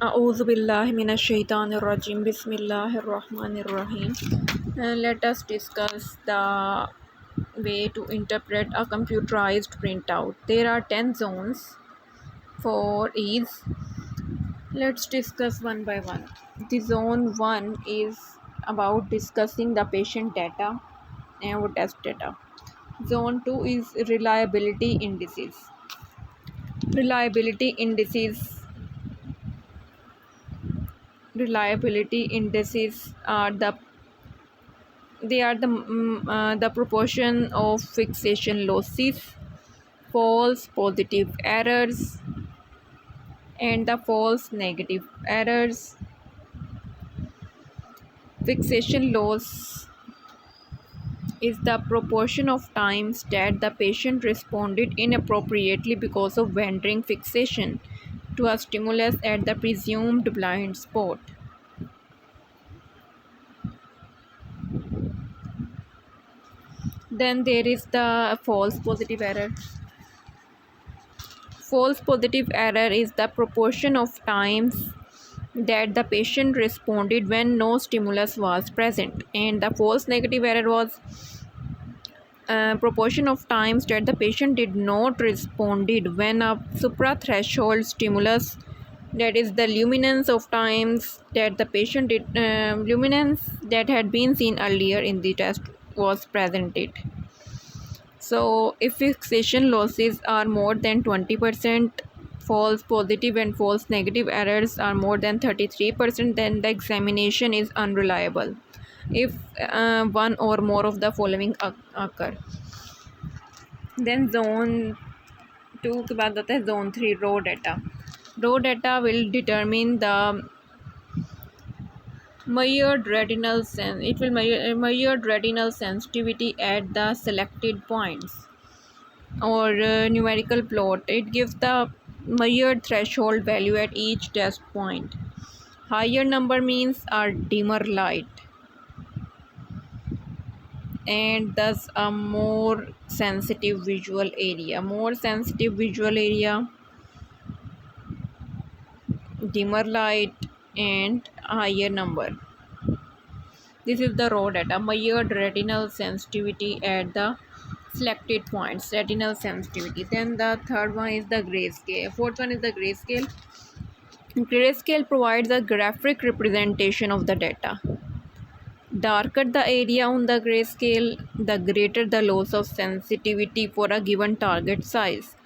A'udhu billahi minash shaitanir rajim. Bismillahir rahmanir rahim. Let us discuss the way to interpret a computerized printout. There are 10 zones for ease. Let's discuss one by one. The zone 1 is about discussing the patient data and test data. Zone 2 is reliability indices. Reliability indices reliability indices are the proportion of fixation losses, false positive errors, and the false negative errors. Fixation loss is the proportion of times that the patient responded inappropriately because of wandering fixation to a stimulus at the presumed blind spot. Then there is the false positive error. False positive error is the proportion of times that the patient responded when no stimulus was present, and the false negative error was proportion of times that the patient did not responded when a suprathreshold stimulus, that is the luminance of times that the patient did luminance that had been seen earlier in the test was presented. So if fixation losses are more than 20%, false positive and false negative errors are more than 33%, then the examination is unreliable if one or more of the following occur. Then zone 2 के बाद आता है zone 3 raw data. Raw data will determine the measured retinal sensitivity at the selected points, or numerical plot. It gives the measured threshold value at each test point. Higher number means a dimmer light and thus a more sensitive visual area. More sensitive visual area, dimmer light, and higher number. This is the raw data. Measured retinal sensitivity at the selected points. Retinal sensitivity. Then the third one is the grayscale. Fourth one is the grayscale. Grayscale provides a graphic representation of the data. Darker the area on the grayscale, the greater the loss of sensitivity for a given target size.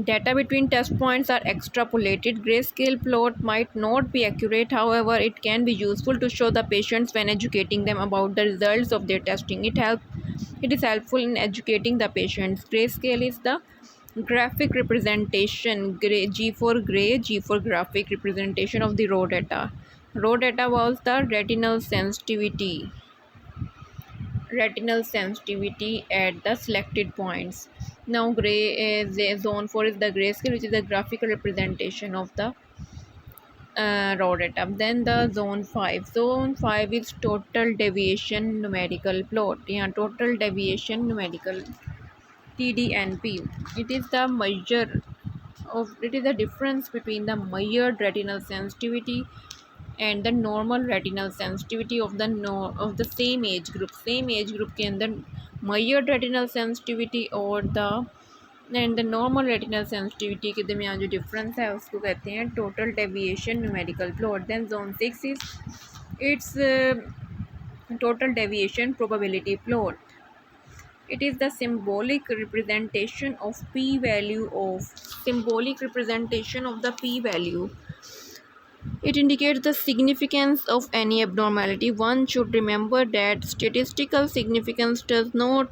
Data between test points are extrapolated. Grayscale plot might not be accurate, however, it can be useful to show the patients when educating them about the results of their testing. It is helpful in educating the patients. Grayscale is the graphic representation, G for gray, G for graphic representation of the raw data. Raw data was the retinal sensitivity at the selected points. Now gray is zone 4 is the grayscale, which is the graphical representation of the raw data. Then the zone 5 is total deviation numerical plot. Yeah, total deviation numerical, TDNP. It is the difference between the measured retinal sensitivity and the normal retinal sensitivity of the same age group के अंदर measured retinal sensitivity और the normal retinal sensitivity के दरमियान जो difference है उसको कहते हैं total deviation numerical plot. Then zone 6 is its total deviation probability plot. It is the symbolic representation of the p value. It indicates the significance of any abnormality. One should remember that statistical significance does not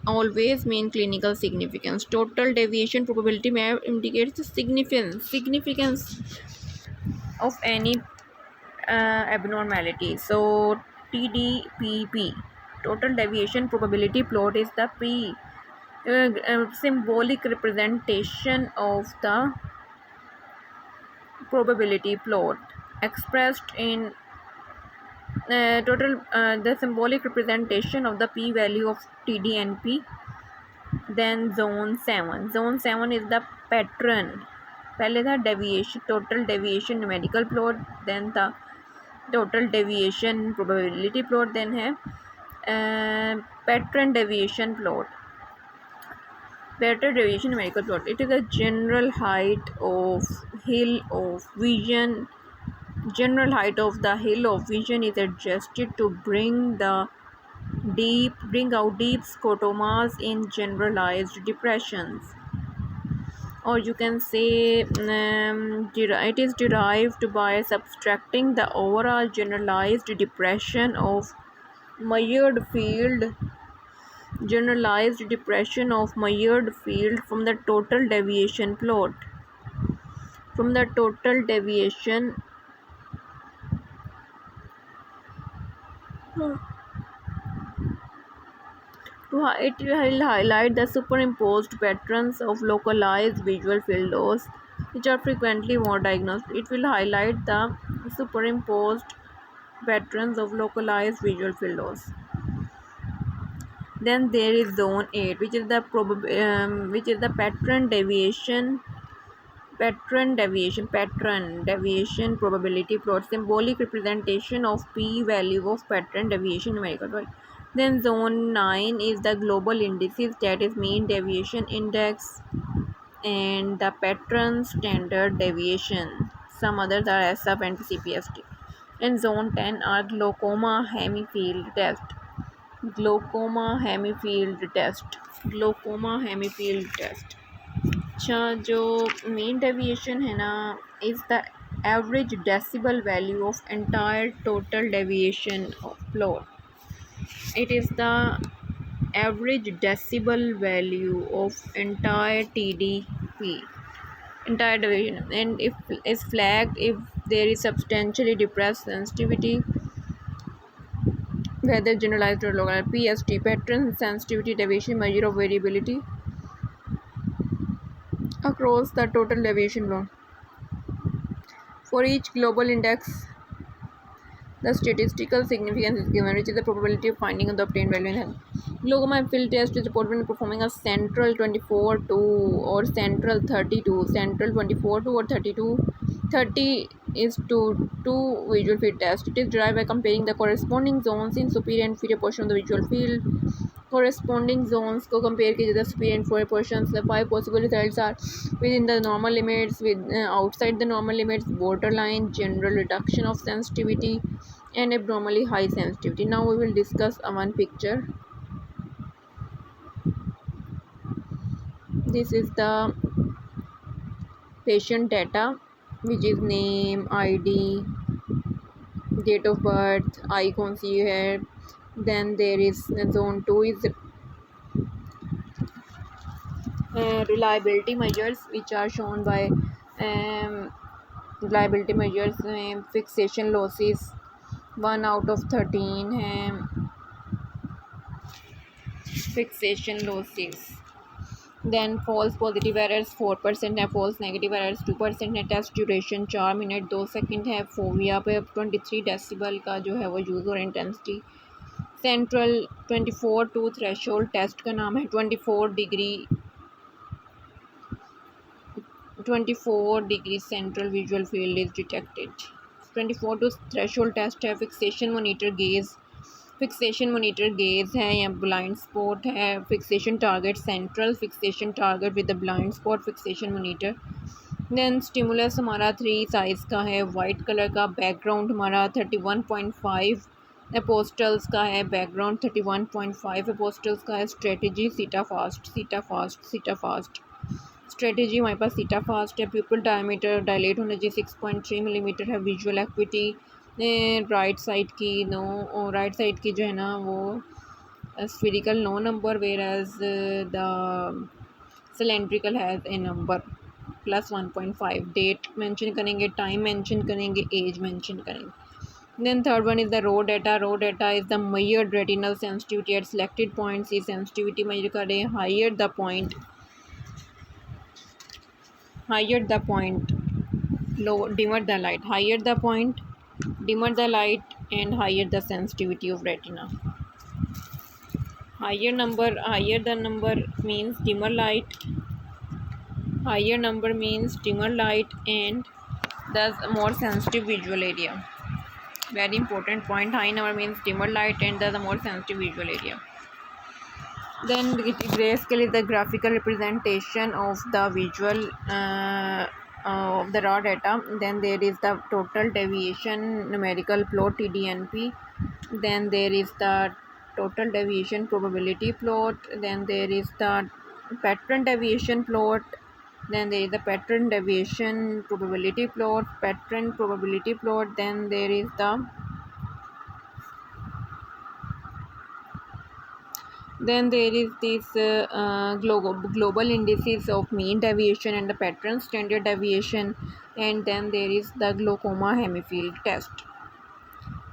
always mean clinical significance. Total deviation probability indicates the significance of any abnormality. So TDPP, total deviation probability plot, is the symbolic representation of the probability plot expressed in the symbolic representation of the p value of TDNP. Then zone 7 is the pattern पहले था deviation, total deviation numerical plot, then था total deviation probability plot, then है pattern deviation plot. Pattern deviation numerical plot. It is a general height of hill of vision. General height of the hill of vision is adjusted to bring out deep scotomas in generalized depressions. Or you can say it is derived by subtracting the overall generalized depression of measured field from the total deviation plot. From the total deviation it will highlight the superimposed patterns of localized visual field loss, which are frequently more diagnosed. It will highlight the superimposed patterns of localized visual field loss. Then there is zone 8, which is the pattern deviation probability plot, symbolic representation of p-value of pattern deviation numerical plot. Then zone 9 is the global indices, that is mean deviation index and the pattern standard deviation. Some others are SF and CPST. And zone 10 are glaucoma hemifield test. अच्छा, जो mean deviation है ना is the average decibel value of entire total deviation of plot. It is the average decibel value of entire TDP, entire deviation, and if is flagged if there is substantially depressed sensitivity, whether generalized or local. PST, pattern sensitivity deviation, measure of variability across the total deviation plot. For each global index, the statistical significance is given, which is the probability of finding the obtained value in health. Glaucoma field test is reported when performing a central 24-2 or central 32. Central 24-2 or 32. 30 is to 2 visual field test. It is derived by comparing the corresponding zones in superior and inferior portion of the visual field. Corresponding zones को compare कीजिए the superior and inferior portions. The 5 possible results are within the normal limits, outside the normal limits, borderline, general reduction of sensitivity, and abnormally high sensitivity. Now we will discuss one picture. This is the patient data, which is name, ID, date of birth, eye कौन सी है. Then there is zone 2 is reliability measures, which are shown by reliability measures. Fixation losses 1 out of 13 है fixation losses. Then false positive errors 4% है, false negative errors 2% है. Test duration 4 minute 2 second है. फोविया पे 23 decibel का जो है वो यूज़ और intensity. Central 24 two threshold test का नाम है. 24 degree central visual field is detected. 24 two threshold test है. फिक्सेशन मोनीटर गेज है या ब्लाइंड स्पॉट है. Fixation target central, fixation target with the blind spot, fixation monitor. Then stimulus हमारा 3 size का है, वाइट कलर का. बैकग्राउंड हमारा 31.5 apostles का है. बैकग्राउंड 31.5 अपोस्टल्स का है. स्ट्रेटजी सीटा फास्ट. स्ट्रेटजी हमारे पास सीटा फास्ट है. प्यूपल डायमीटर डायलेट होना चाहिए 6.3 मिलीमीटर है. विजुअल एक्विटी राइट साइड की जो है ना वो spherical no number, whereas the cylindrical has a number +1.5. Date mention करेंगे, टाइम मेंशन करेंगे, एज मेंशन करेंगे. Then third one is the raw data. Raw data is the measured retinal sensitivity at selected points. ये sensitivity measure करें. Higher the point, dimmer the light. Higher the point, dimmer the light, and higher the sensitivity of retina. Higher the number means dimmer light. Higher number means dimmer light and thus a more sensitive visual area. Very important point. High number means dimmer light and thus a more sensitive visual area. Then grayscale is the graphical representation of the visual of the raw data. Then there is the total deviation numerical plot TDNP. Then there is the total deviation probability plot. Then there is the pattern deviation plot. Then there is the pattern deviation probability plot, pattern probability plot. Then there is this global indices of mean deviation and the pattern standard deviation, and then there is the glaucoma hemifield test.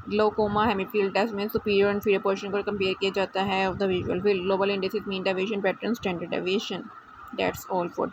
Glaucoma hemifield test में superior और inferior portion को compare किया जाता है of the visual field. Global indices mean deviation pattern standard deviation. That's all for